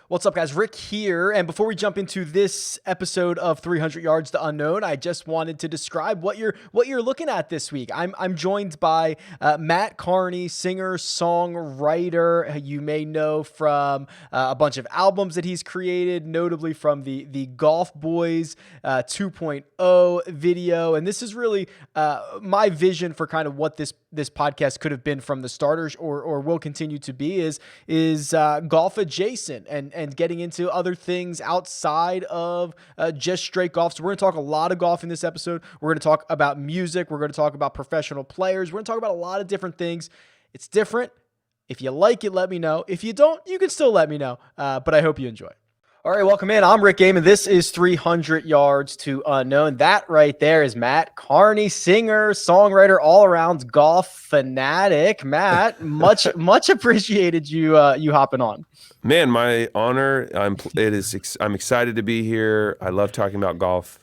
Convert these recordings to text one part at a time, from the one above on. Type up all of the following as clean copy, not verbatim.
What's up, guys? Rick here. And before we jump into this episode of 300 Yards to Unknown, I just wanted to describe what you're looking at this week. I'm joined by Mat Kearney, singer, songwriter. You may know from a bunch of albums that he's created, notably from the Golf Boys 2.0 video. And this is really my vision for kind of what this podcast could have been from the starters, or will continue to be, is golf adjacent and getting into other things outside of just straight golf. So we're going to talk a lot of golf in this episode. We're going to talk about music. We're going to talk about professional players. We're going to talk about a lot of different things. It's different. If you like it, let me know. If you don't, you can still let me know. But I hope you enjoy. All right, welcome in. I'm Rick Game, and this is 300 Yards to Unknown. That right there is Mat Kearney, singer, songwriter, all-around golf fanatic. Matt, much appreciated you hopping on. Man, my honor. I'm excited to be here. I love talking about golf.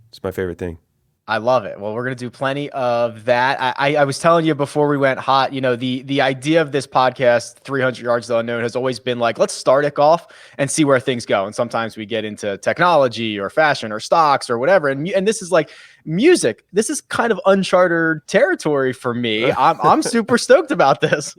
It's my favorite thing. I love it. Well, we're going to do plenty of that. I was telling you before we went hot, the idea of this podcast, 300 Yards to Unknown, has always been like, let's start at golf and see where things go. And sometimes we get into technology or fashion or stocks or whatever. And this is like music. This is kind of uncharted territory for me. I'm super stoked about this.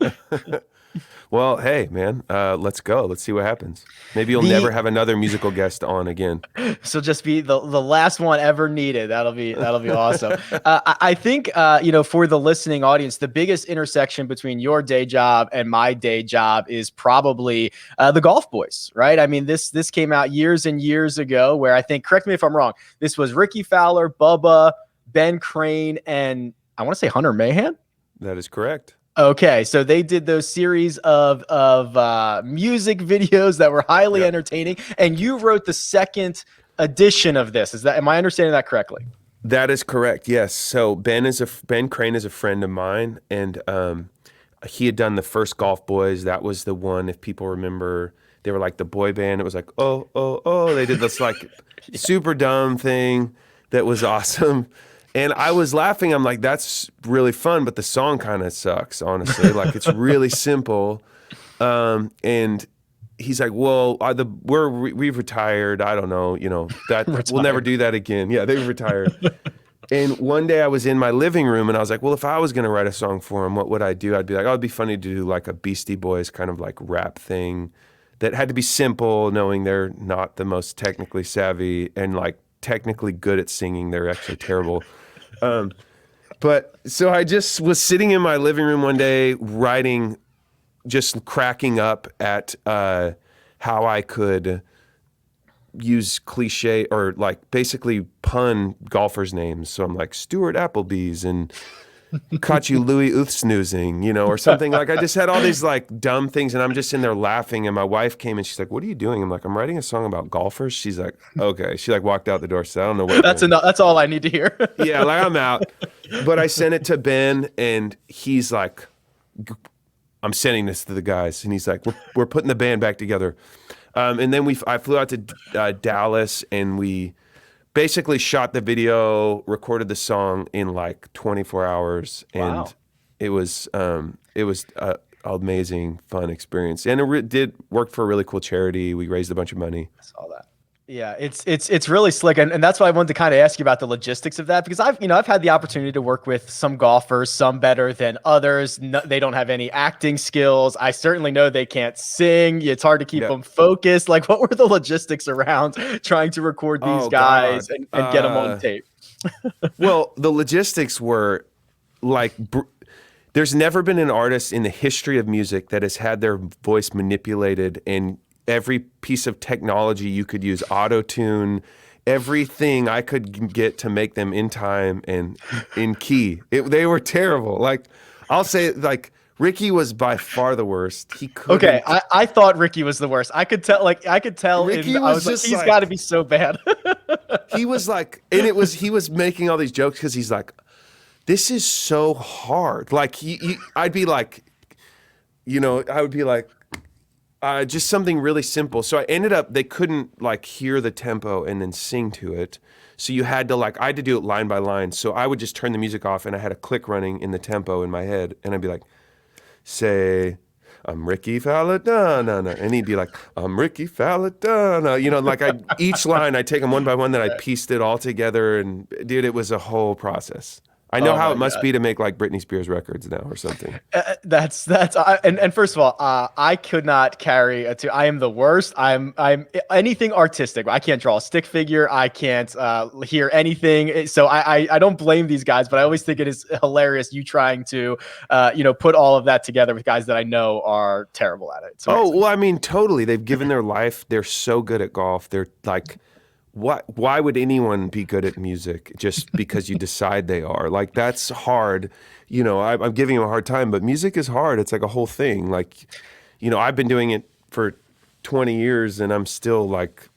Well, hey, man, let's go. Let's see what happens. Maybe you'll never have another musical guest on again. So just be the last one ever needed. That'll be awesome. I think, for the listening audience, the biggest intersection between your day job and my day job is probably the Golf Boys, right? I mean, this came out years and years ago, where I think, correct me if I'm wrong, this was Ricky Fowler, Bubba, Ben Crane, and I want to say Hunter Mahan. That is correct. Okay, so they did those series of music videos that were highly entertaining, and you wrote the second edition of this. Am I understanding that correctly? That is correct. Yes. So Ben Crane is a friend of mine, and he had done the first Golf Boys. That was the one, if people remember, they were like the boy band. It was like, oh, oh, oh. They did this like super dumb thing that was awesome. And I was laughing. I'm like, that's really fun, but the song kind of sucks, honestly. Like, it's really simple. And he's like, well, we've retired. I don't know, that we'll never do that again. Yeah, they've retired. And one day I was in my living room and I was like, well, if I was going to write a song for him, what would I do? I'd be like, oh, it'd be funny to do like a Beastie Boys kind of like rap thing that had to be simple, knowing they're not the most technically savvy and like technically good at singing. They're actually terrible. But so I just was sitting in my living room one day writing, just cracking up at how I could use cliche or like basically pun golfers' names. So I'm like Stuart Appleby's and caught you Louis Oofsnoozing, or something. Like I just had all these like dumb things and I'm just in there laughing, and my wife came and she's like, what are you doing? I'm like, I'm writing a song about golfers. She's like, okay. She like walked out the door. So I don't know what. That's enough. That's all I need to hear. Yeah, like I'm out. But I sent it to Ben and he's like, I'm sending this to the guys. And he's like, we're putting the band back together. And then I flew out to Dallas and we basically shot the video, recorded the song in like 24 hours, and wow. It was an amazing, fun experience, and it did work for a really cool charity. We raised a bunch of money. I saw that. Yeah, it's really slick, and that's why I wanted to kind of ask you about the logistics of that, because I've had the opportunity to work with some golfers, some better than others. No, they don't have any acting skills. I certainly know they can't sing. It's hard to keep them focused. Like, what were the logistics around trying to record these guys and get them on tape? Well, the logistics were like, there's never been an artist in the history of music that has had their voice manipulated, and every piece of technology you could use, auto-tune, everything I could get to make them in time and in key. They were terrible. Like, I'll say, like, Ricky was by far the worst. He couldn't. Okay, I thought Ricky was the worst. I could tell. Ricky was just he's got to be so bad. He was like, and he was making all these jokes because he's like, this is so hard. Like, I'd be like, I would be like, just something really simple. So I ended up, they couldn't like hear the tempo and then sing to it. So you had to I had to do it line by line. So I would just turn the music off and I had a click running in the tempo in my head. And I'd be like, say, I'm Ricky Faladana. And he'd be like, I'm Ricky Faladana. You know, each line, I'd take them one by one, then I pieced it all together. And dude, it was a whole process. I know Oh how my it must God. be to make Britney Spears records now or something. And first of all, I could not carry a two. I am the worst. I'm anything artistic. I can't draw a stick figure. I can't hear anything. So I don't blame these guys, but I always think it is hilarious you trying to put all of that together with guys that I know are terrible at it. It's Oh, amazing. well, I mean, totally. They've given their life. They're so good at golf. They're like, why would anyone be good at music just because you decide they are? Like, that's hard. You know, I'm giving you a hard time, but music is hard. It's like a whole thing. Like, you know, I've been doing it for 20 years and I'm still like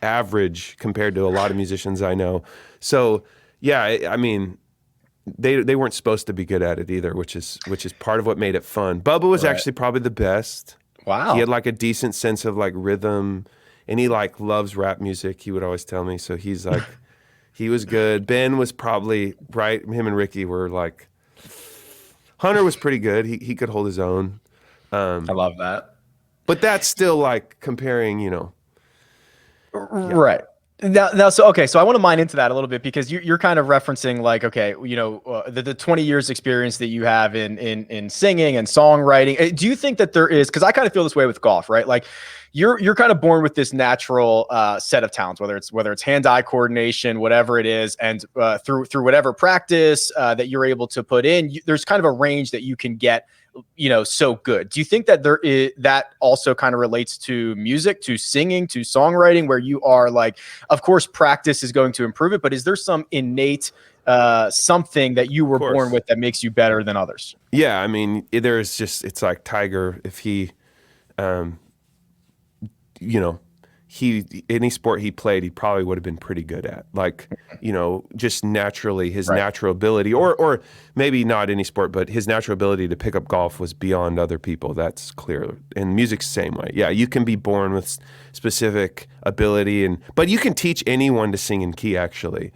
average compared to a lot of musicians I know. So, yeah, I mean, they weren't supposed to be good at it either, which is part of what made it fun. Bubba was Right. actually probably the best. He Wow. had like a decent sense of like rhythm, and he like loves rap music. He would always tell me. So he's like, he was good. Ben was probably right. Him and Ricky were like, Hunter was pretty good. He could hold his own. I love that. But that's still like comparing, you know. Yeah. Right. Now, so okay, so I want to mine into that a little bit because you're kind of referencing like, okay, the 20 years experience that you have in singing and songwriting. Do you think that there is? Because I kind of feel this way with golf, right? Like, you're kind of born with this natural set of talents, whether it's hand-eye coordination, whatever it is, and through whatever practice that you're able to put in, there's kind of a range that you can get so good. Do you think that that also kind of relates to music, to singing, to songwriting, where you are like, of course, practice is going to improve it, but is there some innate something that you were born with that makes you better than others? Yeah, I mean, it's like Tiger, if he, any sport he played, he probably would have been pretty good at. Like, just naturally, his natural ability, or maybe not any sport, but his natural ability to pick up golf was beyond other people. That's clear. And music's the same way. Yeah, you can be born with specific ability, but you can teach anyone to sing in key, actually.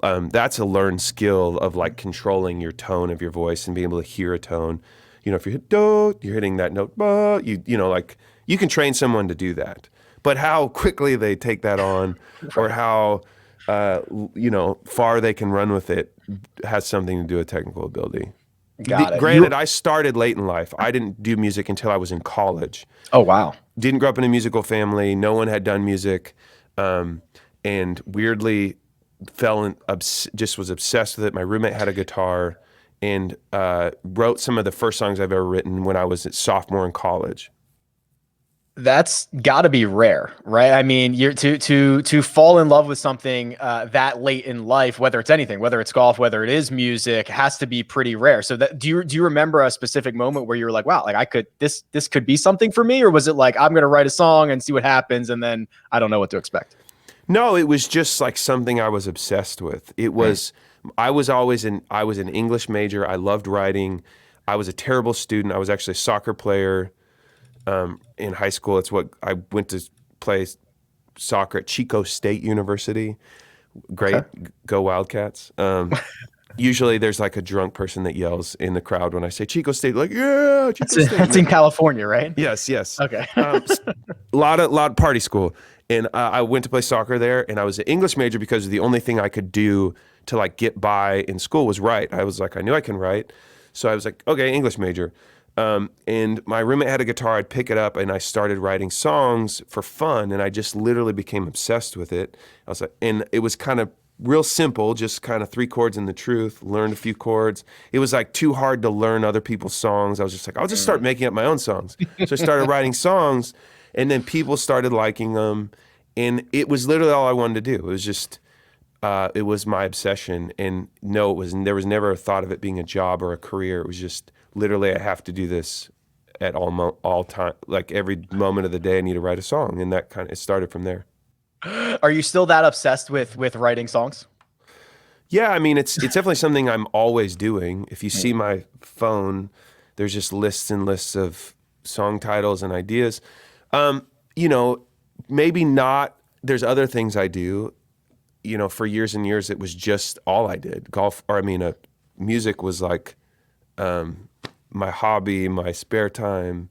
That's a learned skill of like controlling your tone of your voice and being able to hear a tone. If you hit do, you're hitting that note, ba, you can train someone to do that. But how quickly they take that on, or how far they can run with it, has something to do with technical ability. Got it. Granted, I started late in life. I didn't do music until I was in college. Oh, wow. Didn't grow up in a musical family. No one had done music, and weirdly just was obsessed with it. My roommate had a guitar, and wrote some of the first songs I've ever written when I was a sophomore in college. That's got to be rare, right? I mean, you're to fall in love with something that late in life, whether it's anything, whether it's golf, whether it is music, has to be pretty rare. So do you remember a specific moment where you were like, wow, like this could be something for me, or was it like, I'm gonna write a song and see what happens, and then I don't know what to expect? No, it was just like something I was obsessed with. It was, I was an English major. I loved writing. I was a terrible student. I was actually a soccer player. In high school, it's what I went to play soccer at Chico State University. Great, go Wildcats. Usually there's like a drunk person that yells in the crowd when I say Chico State, like, yeah, Chico State. That's in California, right? Yes. Okay. A lot of party school. And I went to play soccer there, and I was an English major because the only thing I could do to like get by in school was write. I was like, I knew I can write. So I was like, okay, English major. And my roommate had a guitar. I'd pick it up, and I started writing songs for fun, and I just literally became obsessed with it. I was like, and it was kind of real simple, just kind of 3 chords and the truth, learned a few chords. It was like too hard to learn other people's songs. I was just like, I'll just start making up my own songs. So I started writing songs, and then people started liking them, and it was literally all I wanted to do. It was just, it was my obsession, and no, there was never a thought of it being a job or a career. It was just, literally, I have to do this at all time. Like every moment of the day, I need to write a song, and it started from there. Are you still that obsessed with writing songs? Yeah, I mean, it's definitely something I'm always doing. If you see my phone, there's just lists and lists of song titles and ideas. Maybe not. There's other things I do. for years and years, it was just all I did. Music was like my hobby, my spare time,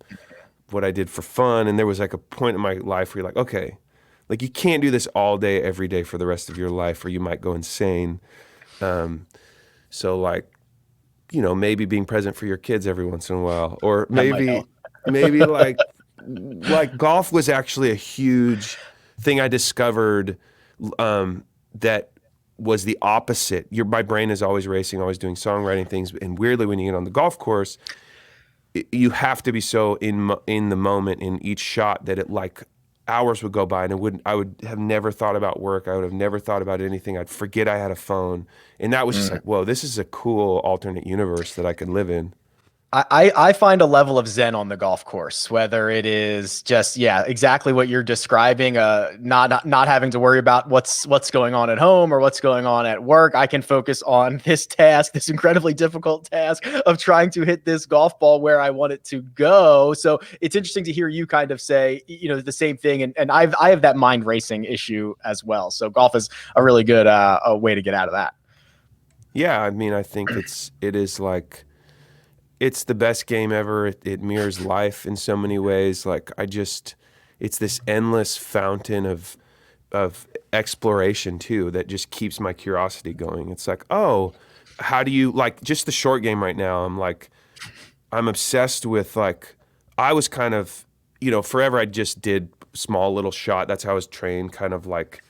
what I did for fun. And there was like a point in my life where you're like, okay, like you can't do this all day, every day for the rest of your life, or you might go insane. So like, maybe being present for your kids every once in a while, or maybe like golf was actually a huge thing I discovered that was the opposite. My brain is always racing, always doing songwriting things, and weirdly, when you get on the golf course, you have to be so in the moment in each shot that it like hours would go by and I would have never thought about work. I would have never thought about anything. I'd forget I had a phone, and that was just like, whoa, this is a cool alternate universe that I could live in. I find a level of zen on the golf course, whether it is just, exactly what you're describing, not having to worry about what's going on at home or what's going on at work. I can focus on this task, this incredibly difficult task of trying to hit this golf ball where I want it to go. So it's interesting to hear you kind of say, the same thing. And I have that mind racing issue as well. So golf is a really good a way to get out of that. Yeah. I mean, I think it is like, it's the best game ever. It mirrors life in so many ways. Like it's this endless fountain of exploration too that just keeps my curiosity going. It's like, oh, how do you like just the short game right now? I'm obsessed with like, I was kind of, forever I just did small little shot. That's how I was trained, kind of like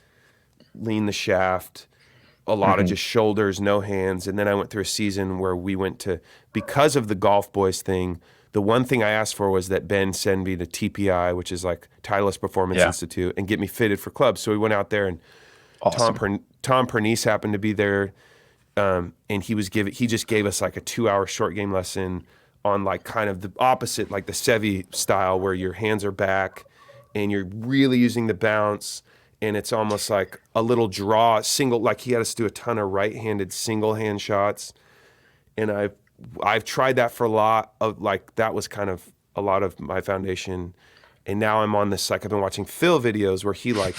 lean the shaft, a lot of just shoulders, no hands. And then I went through a season where we went to, because of the Golf Boys thing, the one thing I asked for was that Ben send me to TPI, which is like Titleist Performance Institute, and get me fitted for clubs. So we went out there, and awesome. Tom Pernice happened to be there, and he just gave us like a 2-hour short game lesson on like kind of the opposite, like the Seve style, where your hands are back and you're really using the bounce. And it's almost like a little draw, like he had us do a ton of right-handed single hand shots. And I've tried that for a lot of, like, that was kind of a lot of my foundation. And now I'm on this, like, I've been watching Phil videos where he like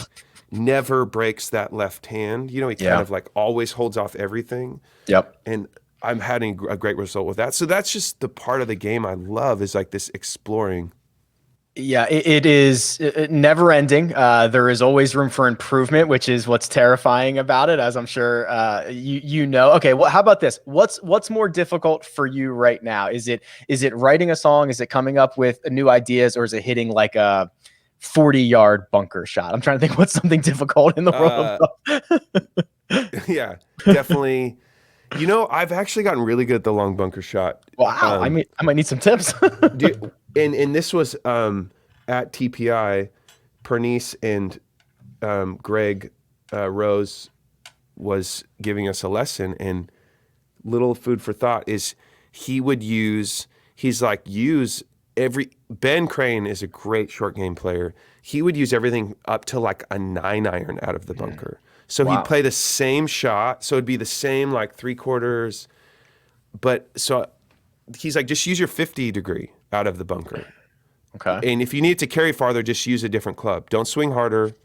never breaks that left hand. He kind of like always holds off everything. Yep. And I'm having a great result with that. So that's just the part of the game I love, is like this exploring. Yeah, it is never ending. There is always room for improvement, which is what's terrifying about it, as I'm sure you know. Okay, well, how about this? What's more difficult for you right now? Is it writing a song? Is it coming up with new ideas, or is it hitting like a 40-yard bunker shot? I'm trying to think what's something difficult in the world of Yeah, definitely. I've actually gotten really good at the long bunker shot. Wow, I might need some tips. And this was at TPI, Pernice and Greg Rose was giving us a lesson, and little food for thought is Ben Crane is a great short game player. He would use everything up to like a 9-iron out of the bunker. So he'd play the same shot. So it'd be the same like 3/4. But so he's like, just use your 50 degree out of the bunker. Okay. And if you need it to carry farther, just use a different club. Don't swing harder.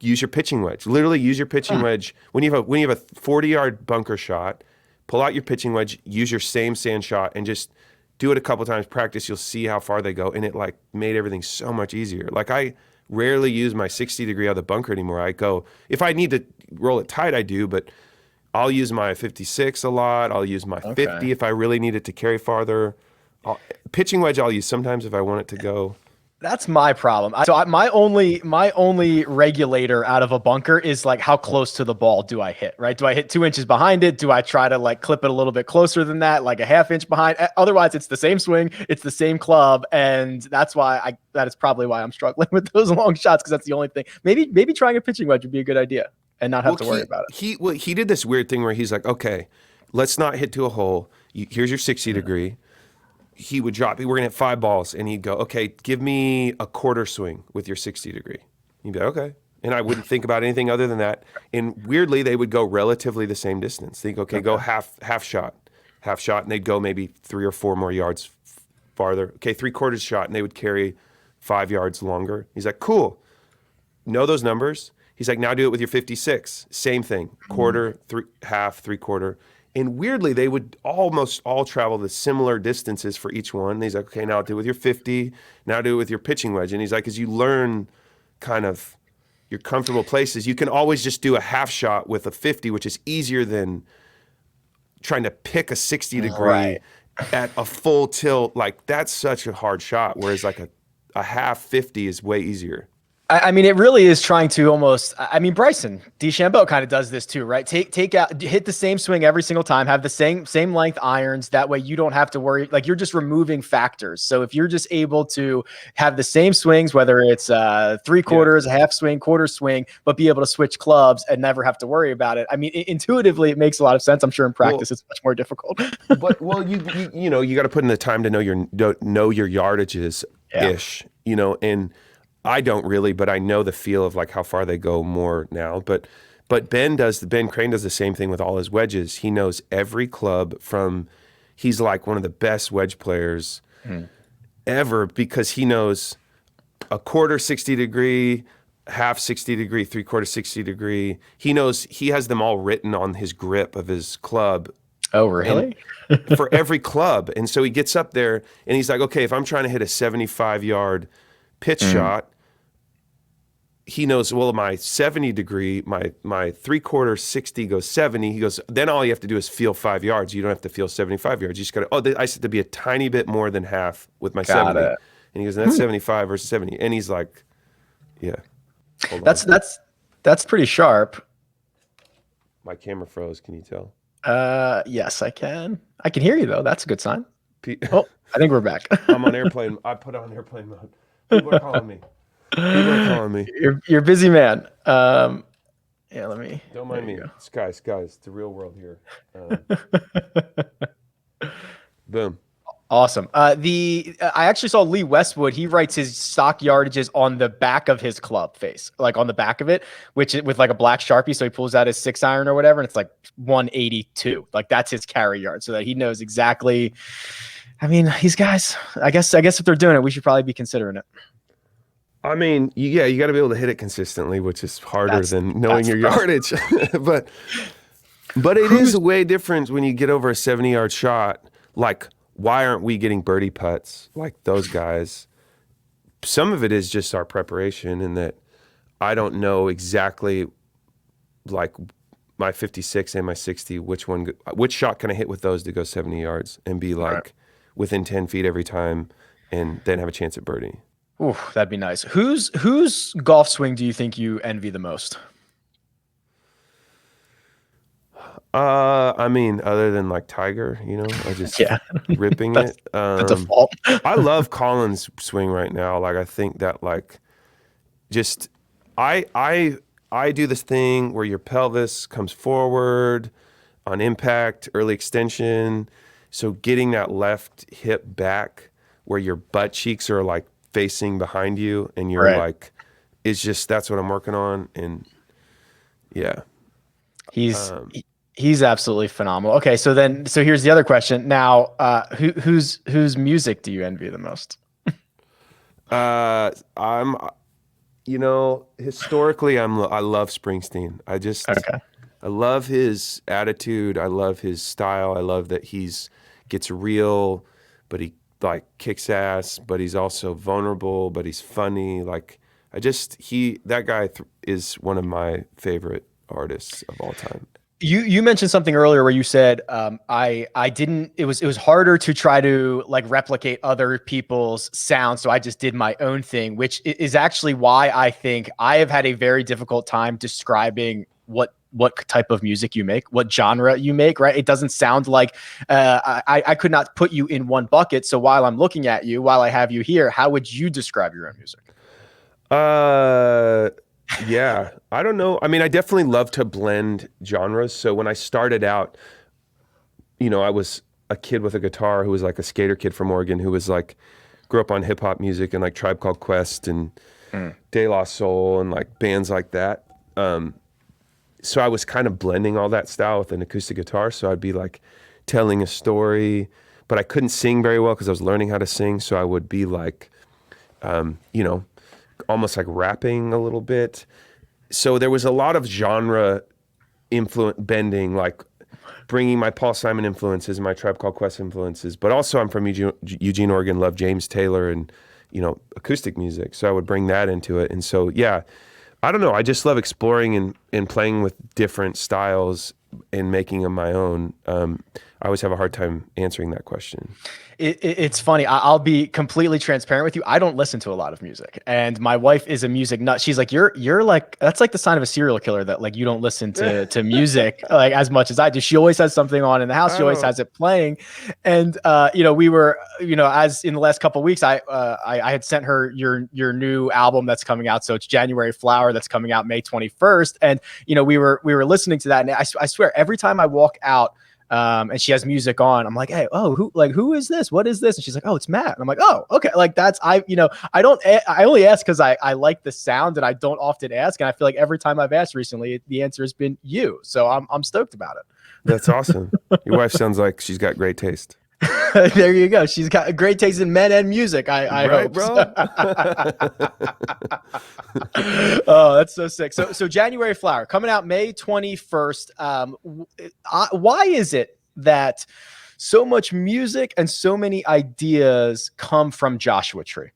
Use your pitching wedge. Literally use your pitching wedge. When you have a 40-yard bunker shot, pull out your pitching wedge, use your same sand shot, and just do it a couple times. Practice. You'll see how far they go. And it like made everything so much easier. Like I rarely use my 60 degree out of the bunker anymore. I go, if I need to roll it tight, I do, but I'll use my 56 a lot. I'll use my 50 if I really need it to carry farther. Pitching wedge I'll use sometimes if I want it to go. That's my problem. My only regulator out of a bunker is like, how close to the ball do I hit, right? Do I hit 2 inches behind it? Do I try to like clip it a little bit closer than that, like a half inch behind? Otherwise, it's the same swing, it's the same club. And that is probably why I'm struggling with those long shots, because that's the only thing. Maybe trying a pitching wedge would be a good idea and not have to worry about it. He did this weird thing where he's like, okay, let's not hit to a hole. Here's your 60 degree. He would drop, we're going to hit 5 balls, and he'd go, okay, give me a quarter swing with your 60 degree. He'd be like, okay. And I wouldn't think about anything other than that. And weirdly, they would go relatively the same distance. They'd go, okay, go half shot, and they'd go maybe 3 or 4 more yards farther. Okay, 3/4 shot, and they would carry 5 yards longer. He's like, cool. Know those numbers. He's like, now do it with your 56. Same thing, quarter, half, three-quarter. And weirdly, they would almost all travel the similar distances for each one. And he's like, okay, now do it with your 50. Now do it with your pitching wedge. And he's like, as you learn kind of your comfortable places, you can always just do a half shot with a 50, which is easier than trying to pick a 60 degree at a full tilt. Like, that's such a hard shot. Whereas like a half 50 is way easier. I mean, it really is trying to almost. I mean, Bryson DeChambeau kind of does this too, right? Take out, hit the same swing every single time, have the same length irons. That way, you don't have to worry. Like, you're just removing factors. So if you're just able to have the same swings, whether it's three quarters, a half swing, quarter swing, but be able to switch clubs and never have to worry about it. I mean, intuitively, it makes a lot of sense. I'm sure in practice, it's much more difficult. But you know, you got to put in the time to know your yardages ish. You know, and I don't really, but I know the feel of like how far they go more now. But Ben Crane does the same thing with all his wedges. He knows every club he's like one of the best wedge players ever, because he knows a quarter 60 degree, half 60 degree, three-quarter 60 degree. He knows, he has them all written on his grip of his club. Oh, really? For every club. And so he gets up there and he's like, okay, if I'm trying to hit a 75-yard pitch shot, he knows, well, my 70 degree, my three-quarter 60 goes 70. He goes, then all you have to do is feel 5 yards. You don't have to feel 75 yards. You just got to, I said to be a tiny bit more than half with my 70. And he goes, and that's 75 versus 70. And he's like, yeah. That's pretty sharp. My camera froze. Can you tell? Yes, I can. I can hear you though. That's a good sign. Oh, I think we're back. I'm on airplane. I put on airplane mode. People are calling me. You're a busy man. Yeah, let me. Don't mind me. Guys, it's the real world here. Boom. Awesome. I actually saw Lee Westwood. He writes his stock yardages on the back of his club face, like on the back of it, with like a black Sharpie. So he pulls out his 6-iron or whatever, and it's like 182. Like, that's his carry yard, so that he knows exactly. I mean, these guys, I guess if they're doing it, we should probably be considering it. I mean, you got to be able to hit it consistently, which is harder than knowing your yardage. but it is way different when you get over a 70-yard shot. Like, why aren't we getting birdie putts like those guys? Some of it is just our preparation, and that I don't know exactly, like my 56 and my 60, which shot can I hit with those to go 70 yards and be like within 10 feet every time, and then have a chance at birdie. Ooh, that'd be nice. Whose golf swing do you think you envy the most? I mean, other than like Tiger, you know, I just ripping it. The default. I love Colin's swing right now. Like, I think that like, just I do this thing where your pelvis comes forward on impact, early extension. So getting that left hip back where your butt cheeks are like facing behind you, and you're like, it's just, that's what I'm working on. And yeah, he's absolutely phenomenal. Okay, so here's the other question. Now, whose music do you envy the most? I'm, you know, historically, I love Springsteen. I love his attitude. I love his style. I love that gets real, but he like kicks ass, but he's also vulnerable, but he's funny. Like, that guy is one of my favorite artists of all time. You mentioned something earlier where you said it was harder to try to like replicate other people's sound, so I just did my own thing, which is actually why I think I have had a very difficult time describing what type of music you make, what genre you make, right? It doesn't sound like I could not put you in one bucket. So while I'm looking at you, while I have you here, how would you describe your own music? Yeah, I don't know. I mean, I definitely love to blend genres. So when I started out, you know, I was a kid with a guitar who was like a skater kid from Oregon who was like, grew up on hip hop music and like Tribe Called Quest and De La Soul and like bands like that. So I was kind of blending all that style with an acoustic guitar. So I'd be like telling a story, but I couldn't sing very well because I was learning how to sing. So I would be like, you know, almost like rapping a little bit. so there was a lot of genre influence bending, like bringing my Paul Simon influences and my Tribe Called Quest influences, but also I'm from Eugene, Oregon, love James Taylor and, acoustic music. So I would bring that into it. And so, yeah, I don't know. I just love exploring and playing with different styles and making them my own. I always have a hard time answering that question. It's funny. I'll be completely transparent with you. I don't listen to a lot of music, and my wife is a music nut. She's like, you're like, that's like the sign of a serial killer, that like you don't listen to music like as much as I do. She always has something on in the house. She always has it playing. And we were, as in the last couple of weeks, I had sent her your new album that's coming out. So it's January Flower that's coming out May 21st. And we were listening to that, and I swear every time I walk out, and she has music on, I'm like, hey, who is this? What is this? And she's like, oh, it's Matt. And I'm like, oh, okay. Like I only ask because I like the sound, and I don't often ask. And I feel like every time I've asked recently, the answer has been you. So I'm stoked about it. That's awesome. Your wife sounds like she's got great taste. There you go. She's got a great taste in men and music. I right, hope, bro. Oh, that's so sick. So January Flower coming out May 21st. Why is it that so much music and so many ideas come from Joshua Tree?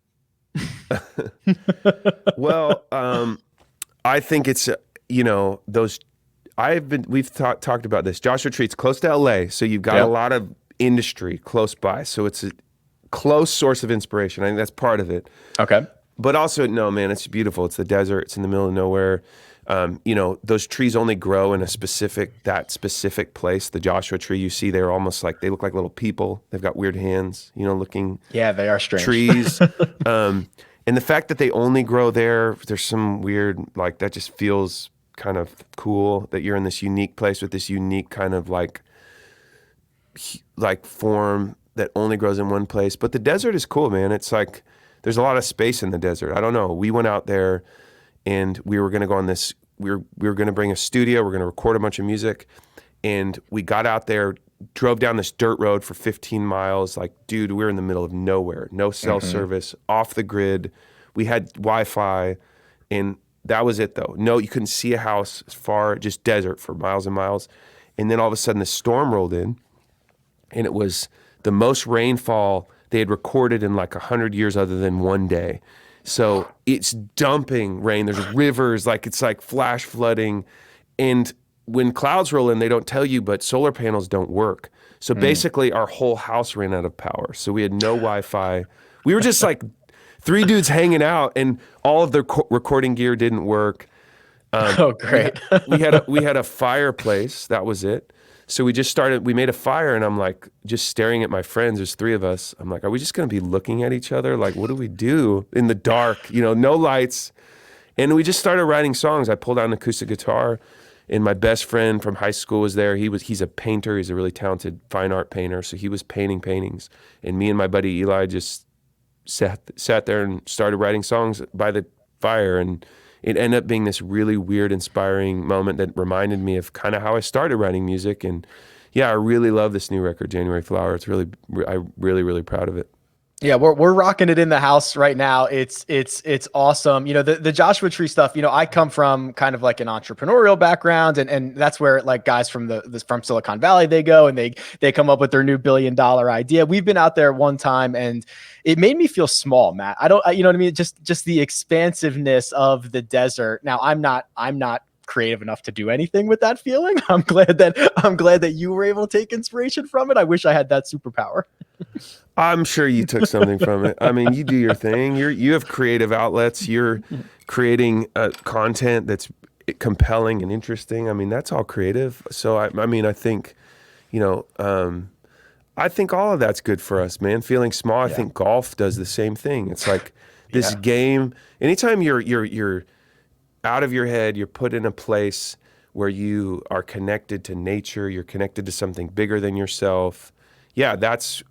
Well, I think it's those. We've talked about this. Joshua Tree, it's close to LA, so you've got a lot of industry close by, so it's a close source of inspiration. I think that's part of it. Okay. But also, no, man, it's beautiful. It's the desert. It's in the middle of nowhere. Those trees only grow in that specific place. The Joshua tree you see, they're almost like, they look like little people. They've got weird hands, looking. Yeah, they are strange. Trees. And the fact that they only grow there's some weird, like, that just feels kind of cool that you're in this unique place with this unique kind of like form that only grows in one place. But the desert is cool, man. It's like there's a lot of space in the desert. I don't know. We went out there and we were going to go on this, we were going to bring a studio, we're going to record a bunch of music, and we got out there, drove down this dirt road for 15 miles. Like, dude, we're in the middle of nowhere, no cell service, off the grid. We had Wi-Fi, and that was it though. No, you couldn't see a house as far, just desert for miles and miles. And then all of a sudden the storm rolled in, and it was the most rainfall they had recorded in like 100 years other than one day. So it's dumping rain. There's rivers, like it's like flash flooding. And when clouds roll in, they don't tell you, but solar panels don't work. So basically our whole house ran out of power. So we had no Wi-Fi. We were just like three dudes hanging out, and all of the recording gear didn't work. Oh, great. we had a fireplace. That was it. So we made a fire, and I'm like just staring at my friends. There's three of us. I'm like, are we just going to be looking at each other? Like, what do we do in the dark? No lights. And we just started writing songs. I pulled out an acoustic guitar, and my best friend from high school was there. He's a painter. He's a really talented fine art painter. So he was painting paintings. And me and my buddy Eli just sat there and started writing songs by the fire. And it ended up being this really weird, inspiring moment that reminded me of kind of how I started writing music. And yeah, I really love this new record, January Flower. I'm really, really proud of it. Yeah, we're rocking it in the house right now. It's awesome. The Joshua Tree stuff, I come from kind of like an entrepreneurial background, and that's where like guys from from Silicon Valley, they go and they come up with their new $1 billion idea. We've been out there one time, and it made me feel small, Matt. You know what I mean? Just the expansiveness of the desert. Now I'm not creative enough to do anything with that feeling. I'm glad that you were able to take inspiration from it. I wish I had that superpower. I'm sure you took something from it. I mean, you do your thing. You have creative outlets. You're creating content that's compelling and interesting. I mean, that's all creative. So I think, I think all of that's good for us, man. Feeling small. I think golf does the same thing. It's like this game. Anytime you're out of your head, you're put in a place where you are connected to nature. You're connected to something bigger than yourself. Yeah,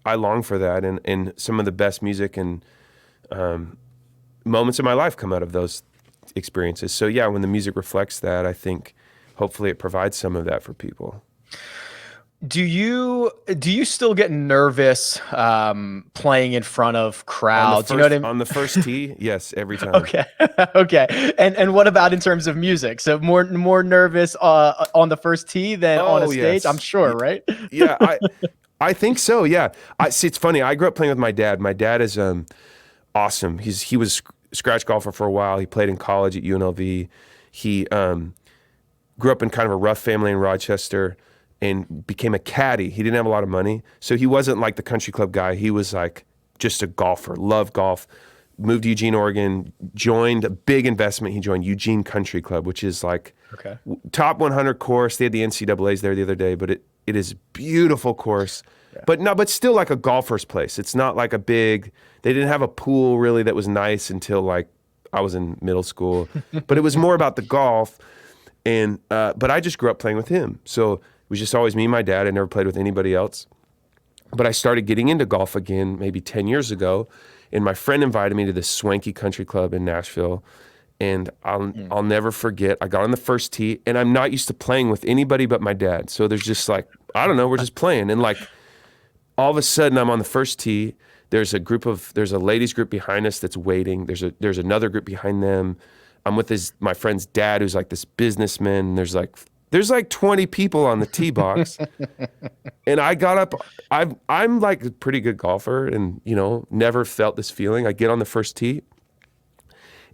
I long for that, and some of the best music and moments of my life come out of those experiences. So yeah, when the music reflects that, I think hopefully it provides some of that for people. Do you still get nervous playing in front of crowds? You know what I mean? On the first tee, yes, every time. Okay. Okay. And what about in terms of music? So more nervous on the first tee than on a Oh stage, I'm yes, sure, right? yeah. I think so. Yeah. I see. It's funny. I grew up playing with my dad. My dad is awesome. He was scratch golfer for a while. He played in college at UNLV. He grew up in kind of a rough family in Rochester and became a caddy. He didn't have a lot of money, so he wasn't like the country club guy. He was like just a golfer, loved golf. Moved to Eugene, Oregon, joined a big investment. He joined Eugene Country Club, which is like top 100 course. They had the NCAAs there the other day, but it is a beautiful course. Yeah. But still like a golfer's place. It's not like they didn't have a pool really that was nice until like I was in middle school. But it was more about the golf. And but I just grew up playing with him. So it was just always me and my dad. I never played with anybody else. But I started getting into golf again maybe 10 years ago. And my friend invited me to this swanky country club in Nashville. And I'll never forget, I got on the first tee, and I'm not used to playing with anybody but my dad. So there's just like, I don't know, we're just playing. And like, all of a sudden I'm on the first tee. There's a ladies group behind us that's waiting. There's another group behind them. I'm with my friend's dad, who's like this businessman. There's like 20 people on the tee box. And I got up, I'm like a pretty good golfer and, never felt this feeling. I get on the first tee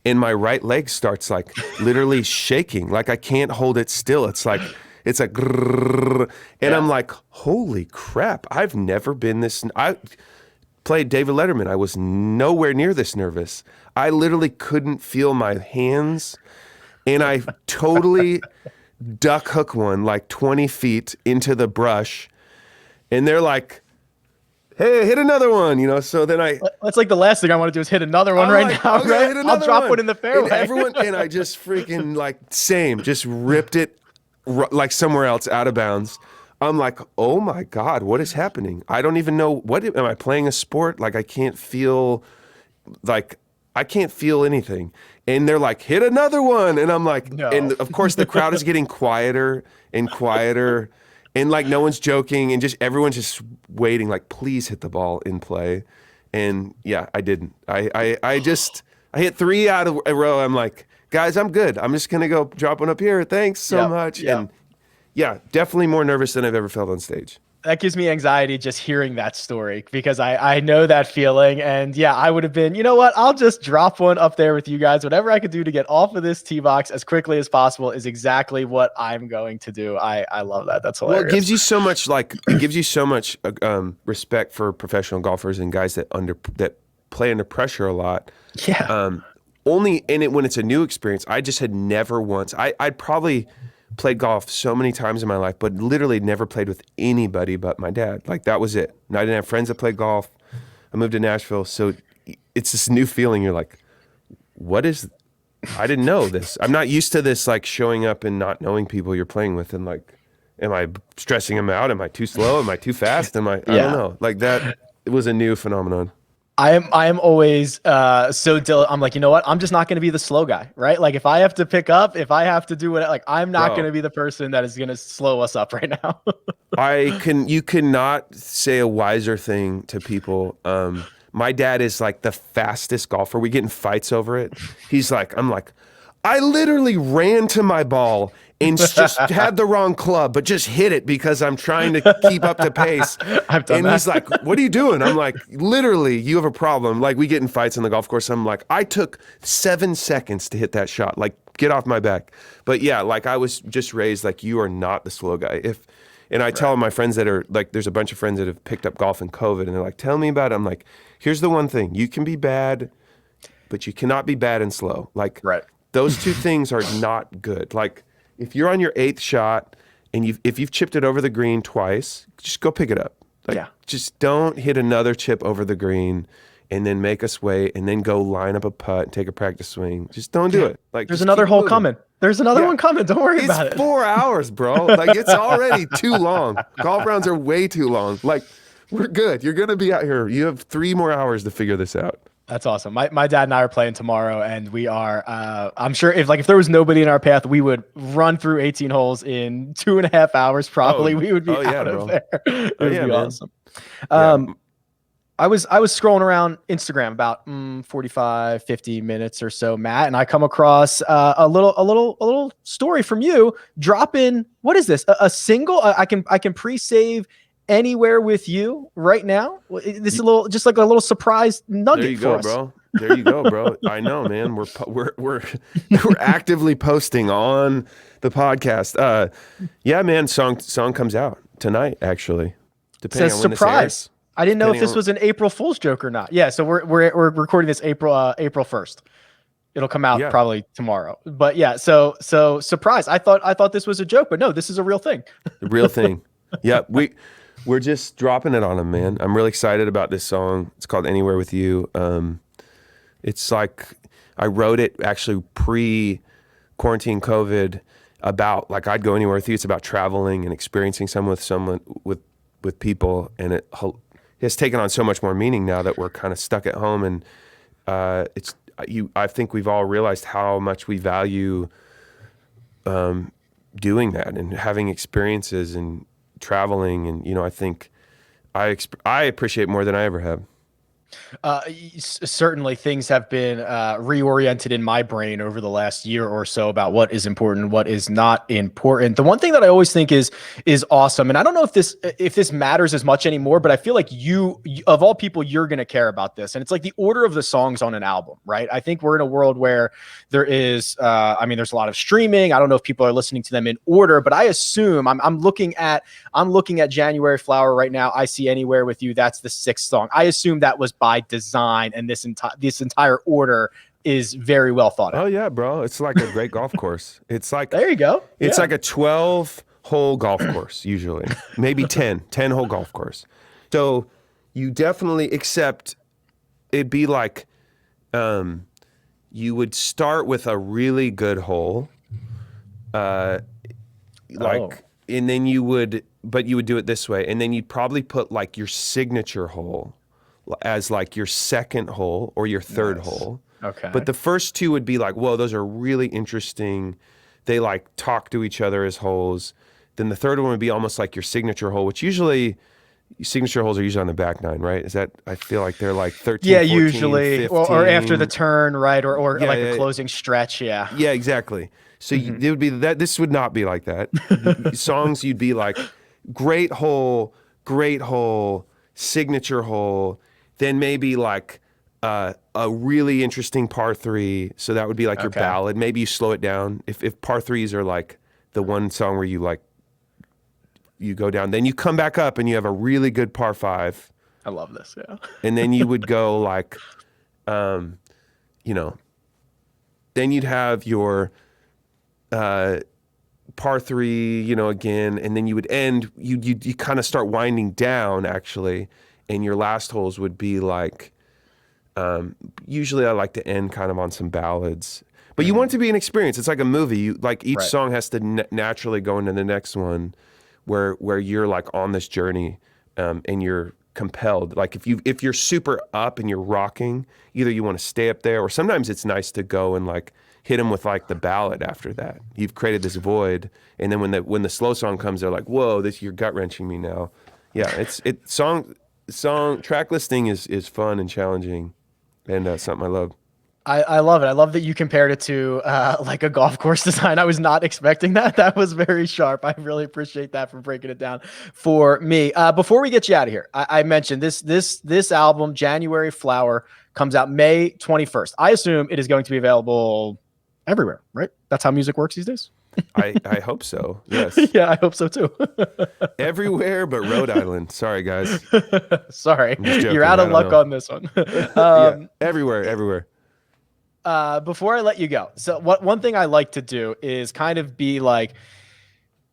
and my right leg starts like literally shaking. Like I can't hold it still. It's like grrr, and I'm like, holy crap. I've never been I played David Letterman. I was nowhere near this nervous. I literally couldn't feel my hands, and I totally duck hook one like 20 feet into the brush, and they're like, hey, hit another one, so then that's like the last thing I want to do is hit another one now, okay, right? I'll drop one in the fairway. And I just freaking just ripped it like somewhere else out of bounds. I'm like, oh my God, what is happening? I don't even know, am I playing a sport? Like I can't feel anything. And they're like, hit another one. And I'm like, no. And of course the crowd is getting quieter and quieter. And like no one's joking and just everyone's just waiting, like, please hit the ball in play. And yeah, I didn't. I hit 3 out of a row. I'm like, guys, I'm good. I'm just gonna go drop one up here. Thanks so much. Yep. And yeah, definitely more nervous than I've ever felt on stage. That gives me anxiety just hearing that story because I know that feeling. And yeah, I would have been, you know what? I'll just drop one up there with you guys. Whatever I could do to get off of this tee box as quickly as possible is exactly what I'm going to do. I love that. That's hilarious. Well, it gives you so much respect for professional golfers and guys that play under pressure a lot. Yeah. When it's a new experience, I just had never once. I'd probably played golf so many times in my life, but literally never played with anybody but my dad. Like that was it. And I didn't have friends that played golf. I moved to Nashville, so it's this new feeling. You're like, I didn't know this. I'm not used to this, like showing up and not knowing people you're playing with, and like, am I stressing them out? Am I too slow? Am I too fast? I don't know. Like that, it was a new phenomenon. I am always I'm like, you know what? I'm just not going to be the slow guy, right? Like if I have to pick up, if I have to do what, like I'm not going to be the person that is going to slow us up right now. You cannot say a wiser thing to people. My dad is like the fastest golfer. We get in fights over it. I'm like, I literally ran to my ball and just had the wrong club, but just hit it because I'm trying to keep up the pace. He's like, what are you doing? I'm like, literally, you have a problem. Like we get in fights on the golf course. I'm like, I took 7 seconds to hit that shot. Like, get off my back. But yeah, like I was just raised like, you are not the slow guy. And I tell my friends that are like, there's a bunch of friends that have picked up golf in COVID, and they're like, tell me about it. I'm like, here's the one thing. You can be bad, but you cannot be bad and slow. Like, those two things are not good. Like, if you're on your 8th shot and if you've chipped it over the green twice, just go pick it up. Like, just don't hit another chip over the green and then make us wait and then go line up a putt and take a practice swing. Just don't do it. Like, there's another hole coming. There's another one coming. Don't worry about it. It's 4 hours, bro. Like, it's already too long. Golf rounds are way too long. Like, we're good. You're going to be out here. You have 3 more hours to figure this out. That's awesome. My dad and I are playing tomorrow, and we are. I'm sure if there was nobody in our path, we would run through 18 holes in 2.5 hours. Probably, we would be Yeah, out of bro. there. It Oh would yeah, be man. awesome. Yeah. I was scrolling around Instagram about 45, 50 minutes or so, Matt, and I come across a little story from you dropping. What is this? A single? I can pre-save Anywhere with You right now. This is a little, just like a little surprise nugget There you for go, us. bro. There you go, bro. I know, man. We're actively posting on the podcast. Yeah, man. Song comes out tonight, actually. Depending Says on when this airs. surprise. I didn't know if Depending this on was an April Fool's joke or not. Yeah, so we're recording this April 1st. It'll come out yeah, probably tomorrow. But yeah, so surprise. I thought this was a joke, but no, this is a real thing. the real thing. Yeah, we're just dropping it on them, man. I'm really excited about this song. It's called Anywhere with You. It's like I wrote it actually pre-quarantine COVID about like I'd go anywhere with you. It's about traveling and experiencing someone with people, and it has taken on so much more meaning now that we're kind of stuck at home. And I think we've all realized how much we value doing that and having experiences and traveling. And I think I appreciate more than I ever have. Certainly things have been reoriented in my brain over the last year or so about what is important, what is not important. The one thing that I always think is awesome, and I don't know if this matters as much anymore, but I feel like you of all people, you're going to care about this. And it's like the order of the songs on an album, right? I think we're in a world where there is, there's a lot of streaming. I don't know if people are listening to them in order, but I assume I'm looking at January Flower right now. I See Anywhere with You. That's the 6th song. I assume that was by design, and this entire order is very well thought out. Oh yeah, bro. It's like a great golf course. It's like, there you go. It's like a 12-hole golf course, usually. Maybe 10-hole golf course. So you definitely, except it'd be like you would start with a really good hole. And then you would do it this way. And then you'd probably put like your signature hole as like your second hole or your third hole. Okay. But the first two would be like, whoa, those are really interesting. They like talk to each other as holes. Then the third one would be almost like your signature hole, which usually signature holes are usually on the back nine, right? Is that, I feel like they're like 13, yeah, 14, usually 15. or after the turn, right? Or Yeah, like yeah, a closing stretch. Yeah. Yeah, exactly. So it would be that. This would not be like that. Songs, you'd be like, great hole, signature hole, then maybe like a really interesting par 3. So that would be like your ballad. Maybe you slow it down. If par 3s are like the one song where you like, you go down, then you come back up and you have a really good par 5. I love this. Yeah. And then you would go like, then you'd have your par 3, again, and then you would end, you kind of start winding down actually, and your last holes would be like, usually I like to end kind of on some ballads, but you want it to be an experience. It's like a movie. You like each song has to naturally go into the next one, where you're like on this journey, and you're compelled. Like if you're super up and you're rocking, either you want to stay up there, or sometimes it's nice to go and like hit them with like the ballad after that. You've created this void, and then when the slow song comes, they're like, whoa, you're gut wrenching me now. Yeah, song track listing is fun and challenging, and something I love. I love it. I love that you compared it to like a golf course design. I was not expecting that. That was very sharp. I really appreciate that for breaking it down for me. Before we get you out of here, I mentioned this album, January Flower, comes out May 21st. I assume it is going to be available everywhere, right? That's how music works these days. I hope so. Yes. Yeah, I hope so too. Everywhere but Rhode Island. Sorry, guys. Sorry, you're out of luck on this one. Yeah, everywhere. Before I let you go, so one thing I like to do is kind of be like,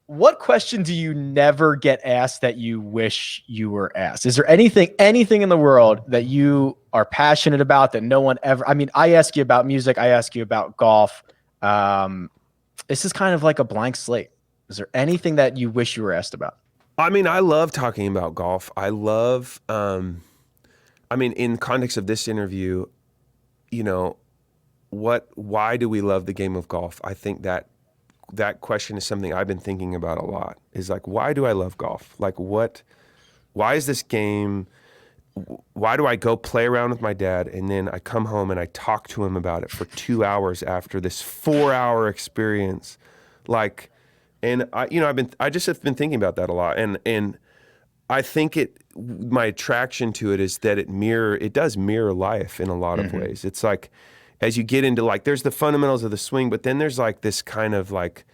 what question do you never get asked that you wish you were asked? Is there anything in the world that you are passionate about that no one ever? I mean, I ask you about music. I ask you about golf. This is kind of like a blank slate. Is there anything that you wish you were asked about? I mean, I love talking about golf. I love, in context of this interview, you know, why do we love the game of golf? I think that question is something I've been thinking about a lot, is like, why do I love golf? Like why is this game, why do I go play around with my dad and then I come home and I talk to him about it for 2 hours after this 4-hour experience? Like, and I just have been thinking about that a lot. And I think my attraction to it is that it does mirror life in a lot of ways. It's like, as you get into like, there's the fundamentals of the swing, but then there's like this kind of like,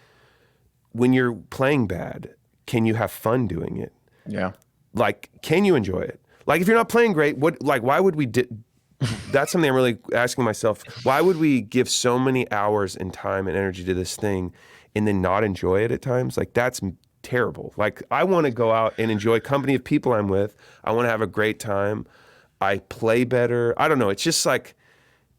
when you're playing bad, can you have fun doing it? Yeah. Like, can you enjoy it? Like, if you're not playing great, why would we that's something I'm really asking myself. Why would we give so many hours and time and energy to this thing and then not enjoy it at times? Like, that's terrible. Like, I want to go out and enjoy company of people I'm with. I want to have a great time. I play better. I don't know. It's just like,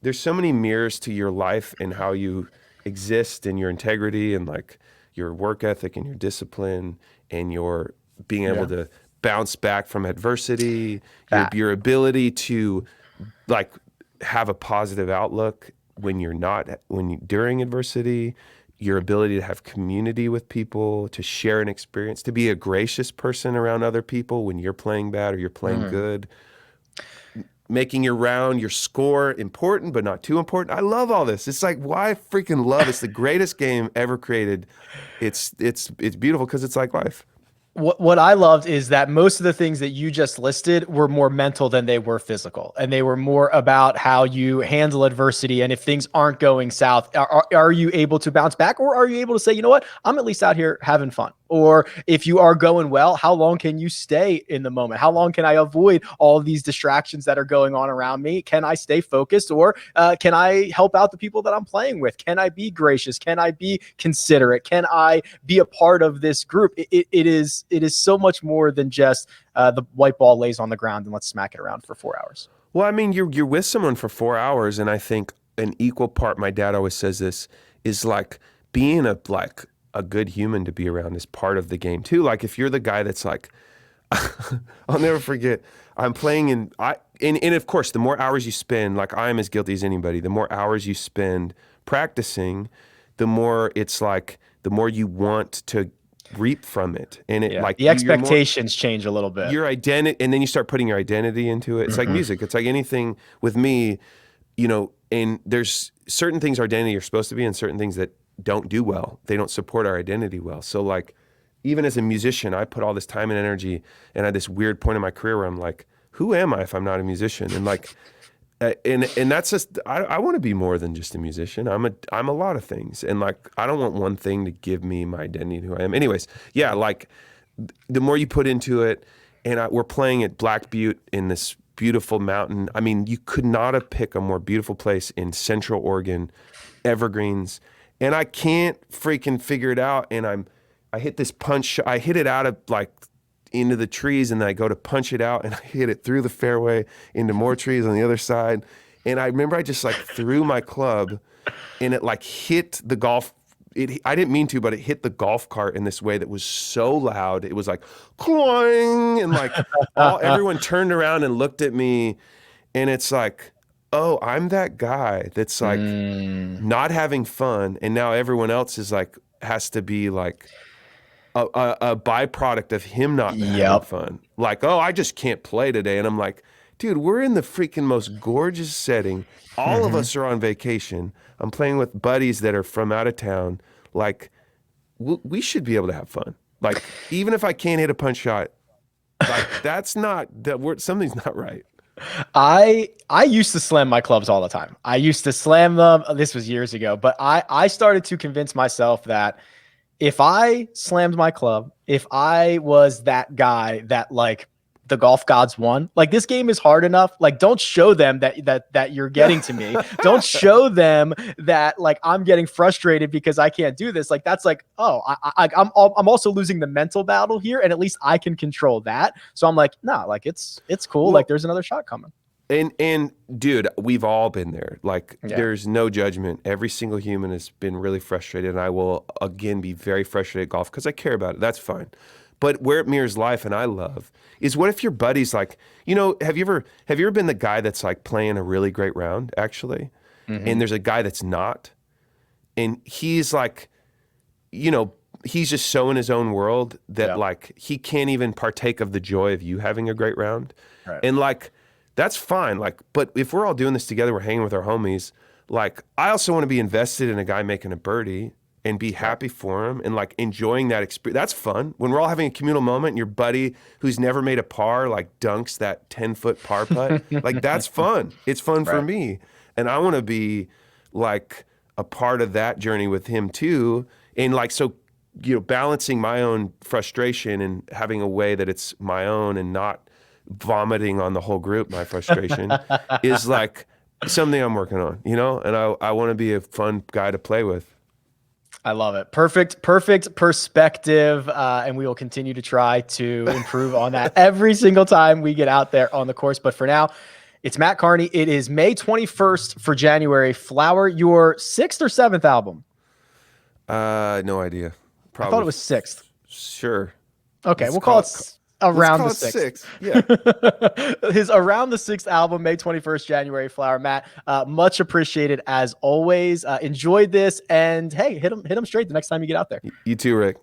there's so many mirrors to your life and how you exist and your integrity and like your work ethic and your discipline and your being able to bounce back from adversity, your ability to like have a positive outlook during adversity, your ability to have community with people, to share an experience, to be a gracious person around other people when you're playing bad or you're playing good. Making your score important, but not too important. I love all this. It's like, why freaking love? It's the greatest game ever created. It's beautiful because it's like life. What I loved is that most of the things that you just listed were more mental than they were physical. And they were more about how you handle adversity. And if things aren't going south, are you able to bounce back, or are you able to say, you know what, I'm at least out here having fun? Or if you are going well, how long can you stay in the moment? How long can I avoid all of these distractions that are going on around me? Can I stay focused, or can I help out the people that I'm playing with? Can I be gracious? Can I be considerate? Can I be a part of this group? It is so much more than just the white ball lays on the ground and let's smack it around for 4 hours. Well, I mean, you're with someone for 4 hours, and I think an equal part, my dad always says this, is like being a good human to be around is part of the game too. Like, if you're the guy that's like, I'll never forget, I'm playing and of course, the more hours you spend, like I'm as guilty as anybody, the more hours you spend practicing, the more it's like, the more you want to reap from it. And it like the expectations change a little bit. Your identity, and then you start putting your identity into it. It's like music. It's like anything with me, and there's certain things our identity are supposed to be and certain things that don't do well. They don't support our identity well. So like, even as a musician, I put all this time and energy, and at this weird point in my career where I'm like, who am I if I'm not a musician? And like, and that's just, I want to be more than just a musician. I'm a lot of things. And like, I don't want one thing to give me my identity and who I am. Anyways, yeah, like the more you put into it, and we're playing at Black Butte in this beautiful mountain. I mean, you could not have picked a more beautiful place in Central Oregon, evergreens. And I can't freaking figure it out. And I hit this punch. I hit it out of like into the trees, and then I go to punch it out, and I hit it through the fairway into more trees on the other side. And I remember I just like threw my club, and it like hit the golf. I didn't mean to, but it hit the golf cart in this way that was so loud. It was like cloing, and like everyone turned around and looked at me, and it's like, oh, I'm that guy that's like not having fun, and now everyone else is like has to be like a byproduct of him not having fun. Like, oh, I just can't play today, and I'm like, dude, we're in the freaking most gorgeous setting. All of us are on vacation. I'm playing with buddies that are from out of town. Like, we should be able to have fun. Like, even if I can't hit a punch shot, like something's not right. I used to slam my clubs all the time. I used to slam them. This was years ago, but I started to convince myself that if I slammed my club, if I was that guy that like the golf gods won, like this game is hard enough. Like, don't show them that you're getting to me. Don't show them that like I'm getting frustrated because I can't do this. Like, that's like, oh, I'm also losing the mental battle here, and at least I can control that. So I'm like, nah, like it's cool. Well, like there's another shot coming. And dude, we've all been there. Like, there's no judgment. Every single human has been really frustrated, and I will again be very frustrated at golf because I care about it. That's fine. But where it mirrors life, and I love, is what if your buddy's like, have you ever been the guy that's like playing a really great round actually, and there's a guy that's not, and he's like, he's just so in his own world that like he can't even partake of the joy of you having a great round, and like that's fine. Like, but if we're all doing this together, we're hanging with our homies. Like, I also want to be invested in a guy making a birdie and be happy for him and like enjoying that experience. That's fun. When we're all having a communal moment and your buddy who's never made a par like dunks that 10-foot par putt, like that's fun. It's fun for me. And I want to be like a part of that journey with him too. And like, so, balancing my own frustration and having a way that it's my own and not vomiting on the whole group, my frustration is like something I'm working on, and I want to be a fun guy to play with. I love it. Perfect perspective. And we will continue to try to improve on that every single time we get out there on the course. But for now, it's Mat Kearney. It is May 21st for January. Flower, your 6th or 7th album? No idea. Probably. I thought it was 6th. Sure. Okay, we'll call it around the 6th. Yeah. His Around the 6th album, May 21st, January, Flower. Matt, much appreciated as always. Enjoyed this, and hey, hit him straight the next time you get out there. You too, Rick.